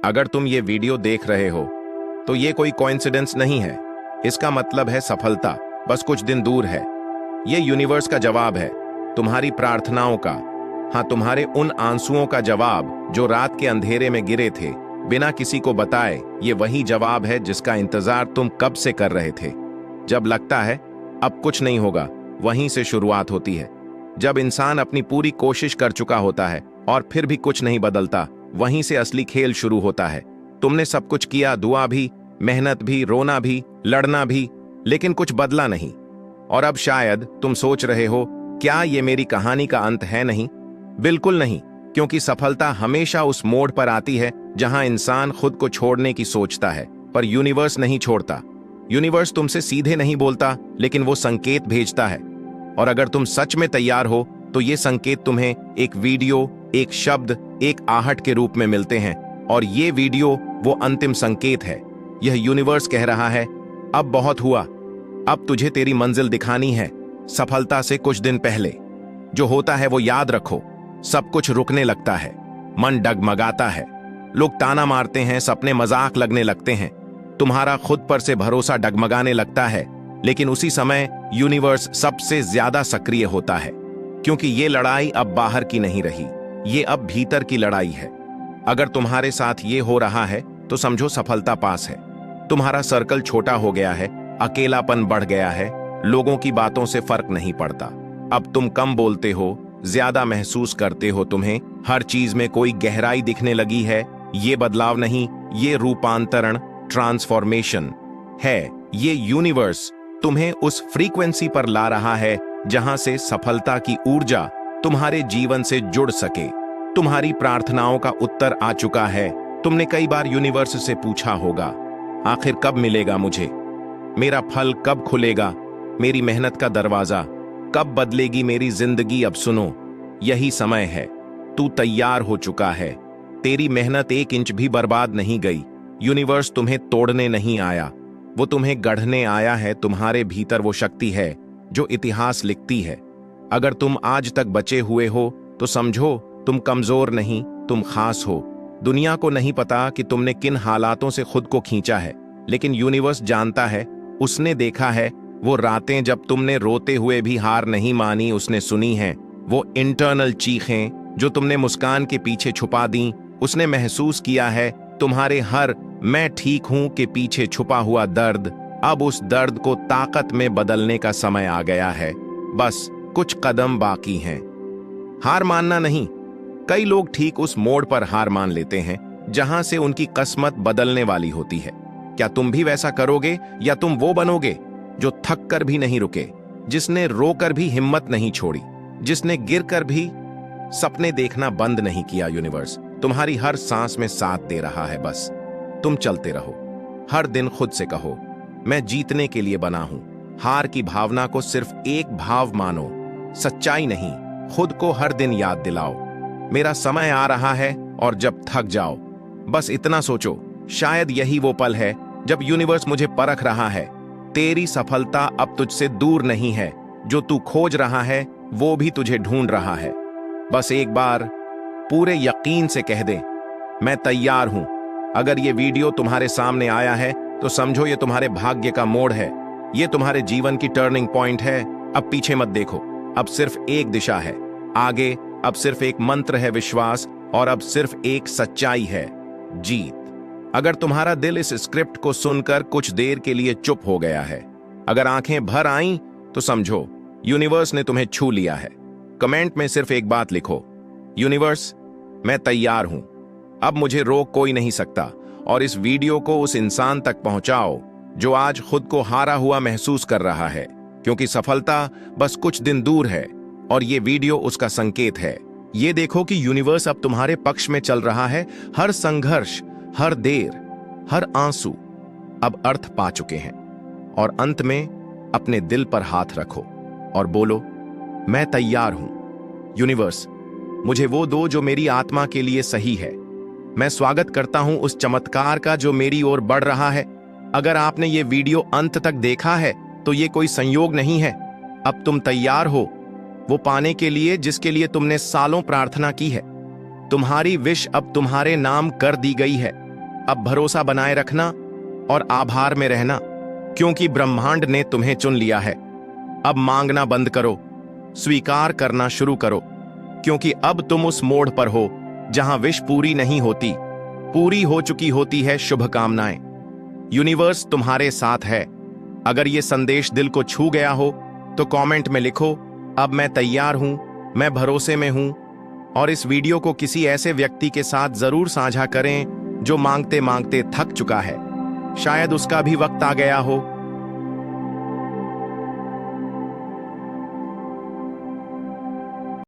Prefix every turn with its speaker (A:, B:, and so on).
A: अगर तुम ये वीडियो देख रहे हो तो ये कोई कोइंसिडेंस नहीं है। इसका मतलब है सफलता बस कुछ दिन दूर है। ये यूनिवर्स का जवाब है, तुम्हारी प्रार्थनाओं का। हाँ, तुम्हारे उन आंसुओं का जवाब जो रात के अंधेरे में गिरे थे बिना किसी को बताए। ये वही जवाब है जिसका इंतजार तुम कब से कर रहे थे। जब लगता है अब कुछ नहीं होगा, वहीं से शुरुआत होती है। जब इंसान अपनी पूरी कोशिश कर चुका होता है और फिर भी कुछ नहीं बदलता, वहीं से असली खेल शुरू होता है। तुमने सब कुछ किया, दुआ भी, मेहनत भी, रोना भी, लड़ना भी, लेकिन कुछ बदला नहीं। और अब शायद तुम सोच रहे हो, क्या ये मेरी कहानी का अंत है? नहीं, बिल्कुल नहीं, क्योंकि सफलता हमेशा उस मोड़ पर आती है जहां इंसान खुद को छोड़ने की सोचता है, पर यूनिवर्स नहीं छोड़ता। यूनिवर्स तुमसे सीधे नहीं बोलता, लेकिन वो संकेत भेजता है। और अगर तुम सच में तैयार हो तो ये संकेत तुम्हें एक वीडियो, एक शब्द, एक आहट के रूप में मिलते हैं। और ये वीडियो वो अंतिम संकेत है। यह यूनिवर्स कह रहा है, अब बहुत हुआ, अब तुझे तेरी मंजिल दिखानी है। सफलता से कुछ दिन पहले जो होता है वो याद रखो। सब कुछ रुकने लगता है, मन डगमगाता है, लोग ताना मारते हैं, सपने मजाक लगने लगते हैं, तुम्हारा खुद पर से भरोसा डगमगाने लगता है। लेकिन उसी समय यूनिवर्स सबसे ज्यादा सक्रिय होता है, क्योंकि ये लड़ाई अब बाहर की नहीं रही, ये अब भीतर की लड़ाई है। अगर तुम्हारे साथ ये हो रहा है तो समझो सफलता पास है। तुम्हारा सर्कल छोटा हो गया है, अकेलापन बढ़ गया है, लोगों की बातों से फर्क नहीं पड़ता। अब तुम कम बोलते हो, ज्यादा महसूस करते हो, तुम्हें हर चीज में कोई गहराई दिखने लगी है। ये बदलाव नहीं, ये रूपांतरण, ट्रांसफॉर्मेशन है। ये यूनिवर्स तुम्हें उस फ्रीक्वेंसी पर ला रहा है जहां से सफलता की ऊर्जा तुम्हारे जीवन से जुड़ सके। तुम्हारी प्रार्थनाओं का उत्तर आ चुका है। तुमने कई बार यूनिवर्स से पूछा होगा, आखिर कब मिलेगा मुझे? मेरा फल कब खुलेगा? मेरी मेहनत का दरवाजा कब बदलेगी मेरी जिंदगी? अब सुनो, यही समय है। तू तैयार हो चुका है। तेरी मेहनत 1 इंच भी बर्बाद नहीं गई। यूनिवर्स तुम्हें तोड़ने नहीं आया, वो तुम्हें गढ़ने आया है। तुम्हारे भीतर वो शक्ति है जो इतिहास लिखती है। अगर तुम आज तक बचे हुए हो तो समझो, तुम कमजोर नहीं, तुम खास हो। दुनिया को नहीं पता कि तुमने किन हालातों से खुद को खींचा है, लेकिन यूनिवर्स जानता है। उसने देखा है वो रातें जब तुमने रोते हुए भी हार नहीं मानी, उसने सुनी है वो इंटरनल चीखें जो तुमने मुस्कान के पीछे छुपा दी। उसने महसूस किया है तुम्हारे हर मैं ठीक हूं के पीछे छुपा हुआ दर्द। अब उस दर्द को ताकत में बदलने का समय आ गया है। बस कुछ कदम बाकी हैं। हार मानना नहीं। कई लोग ठीक उस मोड़ पर हार मान लेते हैं जहां से उनकी किस्मत बदलने वाली होती है। क्या तुम भी वैसा करोगे, या तुम वो बनोगे जो थक कर भी नहीं रुके, जिसने रोकर भी हिम्मत नहीं छोड़ी, जिसने गिरकर भी सपने देखना बंद नहीं किया? यूनिवर्स तुम्हारी हर सांस में साथ दे रहा है। बस तुम चलते रहो। हर दिन खुद से कहो, मैं जीतने के लिए बना हूं। हार की भावना को सिर्फ एक भाव मानो, सच्चाई नहीं। खुद को हर दिन याद दिलाओ, मेरा समय आ रहा है। और जब थक जाओ, बस इतना सोचो, शायद यही वो पल है जब यूनिवर्स मुझे परख रहा है। तेरी सफलता अब तुझसे दूर नहीं है। जो तू खोज रहा है वो भी तुझे ढूंढ रहा है। बस एक बार पूरे यकीन से कह दे, मैं तैयार हूं। अगर ये वीडियो तुम्हारे सामने आया है तो समझो ये तुम्हारे भाग्य का मोड़ है। ये तुम्हारे जीवन की टर्निंग पॉइंट है। अब पीछे मत देखो, अब सिर्फ एक दिशा है आगे। अब सिर्फ एक मंत्र है, विश्वास। और अब सिर्फ एक सच्चाई है, जीत। अगर तुम्हारा दिल इस स्क्रिप्ट को सुनकर कुछ देर के लिए चुप हो गया है, अगर आंखें भर आईं, तो समझो यूनिवर्स ने तुम्हें छू लिया है। कमेंट में सिर्फ एक बात लिखो, यूनिवर्स मैं तैयार हूं, अब मुझे रोक कोई नहीं सकता। और इस वीडियो को उस इंसान तक पहुंचाओ जो आज खुद को हारा हुआ महसूस कर रहा है, क्योंकि सफलता बस कुछ दिन दूर है और ये वीडियो उसका संकेत है। ये देखो कि यूनिवर्स अब तुम्हारे पक्ष में चल रहा है। हर संघर्ष, हर देर, हर आंसू अब अर्थ पा चुके हैं। और अंत में अपने दिल पर हाथ रखो और बोलो, मैं तैयार हूं। यूनिवर्स मुझे वो दो जो मेरी आत्मा के लिए सही है। मैं स्वागत करता हूं उस चमत्कार का जो मेरी ओर बढ़ रहा है। अगर आपने ये वीडियो अंत तक देखा है तो ये कोई संयोग नहीं है। अब तुम तैयार हो वो पाने के लिए जिसके लिए तुमने सालों प्रार्थना की है। तुम्हारी विश अब तुम्हारे नाम कर दी गई है। अब भरोसा बनाए रखना और आभार में रहना, क्योंकि ब्रह्मांड ने तुम्हें चुन लिया है। अब मांगना बंद करो, स्वीकार करना शुरू करो, क्योंकि अब तुम उस मोड़ पर हो जहां विश पूरी नहीं होती, पूरी हो चुकी होती है शुभकामनाएं। यूनिवर्स तुम्हारे साथ है। अगर ये संदेश दिल को छू गया हो तो कमेंट में लिखो, अब मैं तैयार हूं, मैं भरोसे में हूं। और इस वीडियो को किसी ऐसे व्यक्ति के साथ जरूर साझा करें जो मांगते मांगते थक चुका है। शायद उसका भी वक्त आ गया हो।